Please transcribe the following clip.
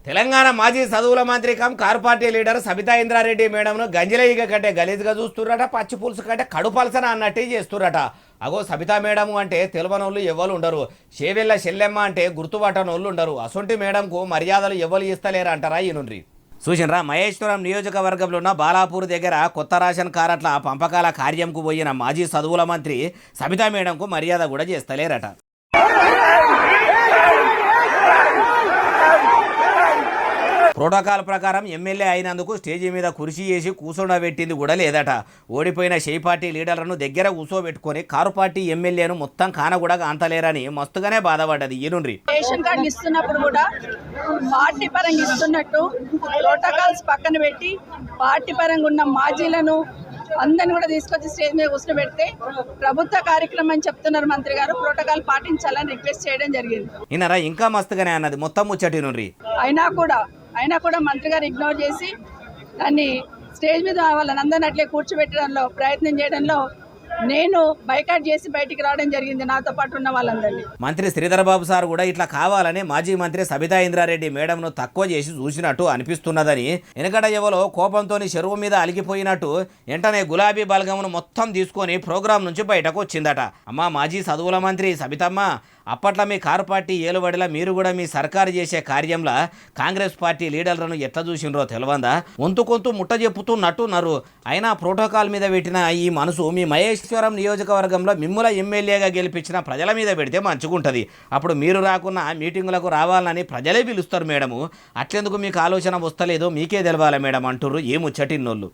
తెలంగాణ మాజీ చదువుల మంత్రి cum car party leader Sabitha Indra Reddy మేడంను గంజిలయ్య కంటే గలీజ్గా చూస్తుర్రట, పచ్చి పులుసు కంటే కడుపలసన అన్నట్టే చేస్తుర్రట. అగో సబితా మేడము అంటే తెలవనోళ్ళు ఎవ్వరు ఉండరు, షేవెళ్ళ చెల్లెమ్మ అంటే గుర్తుపట్టనోళ్ళు ఉండరు. అసొంటి మేడంకు మర్యాదలు ఎవ్వరు ఇస్తలేరు అంటారా ఈనుండ్రి. చూసినరా, మహేశ్వరం నియోజకవర్గంలో ఉన్న బాలాపూర్ దగ్గర కొత్త రేషన్ కార్డుల పంపకాల కార్యంకు పోయిన మాజీ చదువుల మంత్రి సబితా మేడంకు మర్యాద కూడా చేస్తలేరట. ప్రోటోకాల్ ప్రకారం ఎమ్మెల్యే అయినందుకు స్టేజీ మీద కుర్చీ చేసి కూర్చోబెట్టింది కూడా లేదట. ఓడిపోయిన షే పార్టీ లీడర్లను దగ్గర కూర్చోబెట్టుకొని కారు పార్టీ ఎమ్మెల్యేను మొత్తం కాన కూడా అంతలేరని మస్తుగానే బాధపడ్డది ఈనుండ్రి. రేషన్ కార్డు ఇస్తున్నప్పుడు కూడా పార్టీ పరంగా ఇస్తున్నట్టు ప్రోటోకాల్స్ పక్కన పెట్టి పార్టీ పరంగా ఉన్న మాజీలను అందరిని కూడా తీసుకొచ్చి స్టేజ్ మీద కూర్చోబెడితే ప్రభుత్వ కార్యక్రమం అని చెప్తున్నారు మంత్రి గారు, ప్రోటోకాల్ పాటించాలని రిక్వెస్ట్ చేయడం జరిగింది. ఈయనరా ఇంకా మస్తుగానే అన్నది మొత్తం ముచ్చటి నుండి. అయినా కూడా మంత్రి గారు ఇగ్నోర్ చేసి దాన్ని స్టేజ్ మీద వాళ్ళని అందరిని అట్లే కూర్చోబెట్టడంలో ప్రయత్నం చేయడంలో నేను బైకాట్ చేసి బయటికి రావడం జరిగింది, నాతో పాటు ఉన్న వాళ్ళందరినీ. మంత్రి శ్రీధర్ బాబు సార్ కూడా ఇట్లా కావాలని మాజీ మంత్రి సబితా ఇంద్రారెడ్డి మేడంను తక్కువ చేసి చూసినట్టు అనిపిస్తున్నదని, వెనకడ ఎవరో కోపంతో చెరువు మీద అలిగిపోయినట్టు వెంటనే గులాబీ బలగమును మొత్తం తీసుకొని ప్రోగ్రాం నుంచి బయటకు వచ్చిందట. అమ్మా మాజీ చదువుల మంత్రి సబితమ్మ, అప్పట్లో మీ కారు పార్టీ ఏలుబడిలా మీరు కూడా మీ సర్కారు చేసే కార్యంలో కాంగ్రెస్ పార్టీ లీడర్లను ఎట్లా చూసినరో తెలవందా? వంతు కొంతు ముట్ట చెప్పుతున్నట్టున్నారు. అయినా ప్రోటోకాల్ మీద పెట్టిన ఈ మనసు మీ మహేశ్వరం నియోజకవర్గంలో మిమ్ముల ఎమ్మెల్యేగా గెలిపించిన ప్రజల మీద పెడితే మంచిగుంటుంది. అప్పుడు మీరు రాకున్న మీటింగులకు రావాలని ప్రజలే పిలుస్తారు మేడము. అట్లెందుకు మీకు ఆలోచన వస్తలేదో మీకే తెలవాలి మేడం అంటుర్రు ఏ ముచ్చటిన్నోళ్ళు.